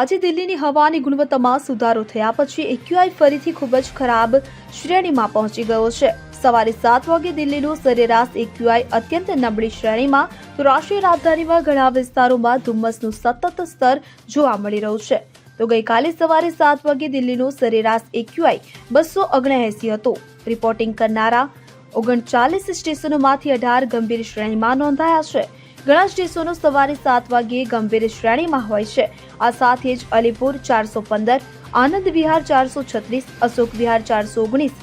આજે દિલ્હીની હવાની ગુણવત્તામાં સુધારો થયા પછી એક્યુઆઈ ફરીથી ખૂબ જ ખરાબ શ્રેણીમાં પહોંચી ગયો છે। સવારે 7 વાગે દિલ્હીનું સરેરાશ એક્યુઆઈ અત્યંત નબળી શ્રેણીમાં તો રાષ્ટ્રીય રાજધાનીમાં ઘણા વિસ્તારોમાં ધુમ્મસનું સતત સ્તર જોવા મળી રહ્યું છે। તો ગઈકાલે સવારે 7 વાગે દિલ્હીનું સરેરાશ એક્યુઆઈ 279 હતું। રિપોર્ટિંગ કરનારા 39 સ્ટેશનોમાંથી 18 ગંભીર શ્રેણીમાં નોંધાયા છે। ઘણા સ્ટેશનો સવારે 7 વાગ્યે ગંભીર શ્રેણીમાં હોય છે। આ સાથે જ અલીપુર 415, આનંદ વિહાર 436, અશોક વિહાર 419,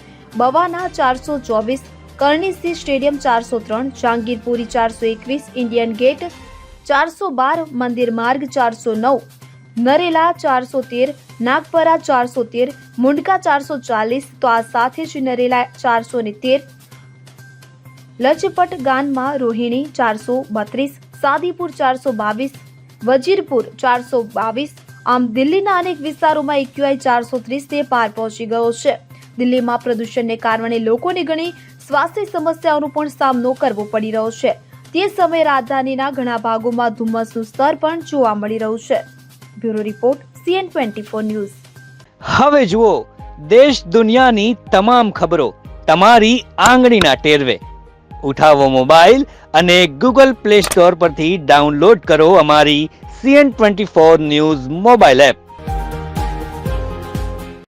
બવાના 424, કરણી સિંહ સ્ટેડિયમ 403, જહાંગીરપુરી 421, ઇન્ડિયન ગેટ 412, મંદિર માર્ગ 409, નરેલા 413, નાગપરા 413, મુંડકા 440। તો આ સાથે જ નરેલા 413, લજપટ ગાનમાં રોહિણી 432, સાદીપુર 422, વજીરપુર 422। આમ દિલ્હીના અનેક વિસ્તારોમાં એક્યુઆઈ 430 પાર પહોંચી ગયો છે। દિલ્હીમાં પ્રદૂષણને કારણે લોકોને ઘણી સ્વાસ્થ્ય સમસ્યાઓનો પણ સામનો કરવો પડી રહ્યો છે। તે સમયે રાજધાનીના ઘણા ભાગોમાં ધુમ્મસનું સ્તર પણ જોવા મળી રહ્યું છે। Bureau report CN24 news. હવે જુઓ દેશ દુનિયાની તમામ ખબરો તમારી આંગળીના ટેરવે। ઉઠાવો મોબાઈલ અને ગૂગલ પ્લે સ્ટોર પરથી ડાઉનલોડ કરો અમારી CN24 ન્યૂઝ મોબાઈલ એપ।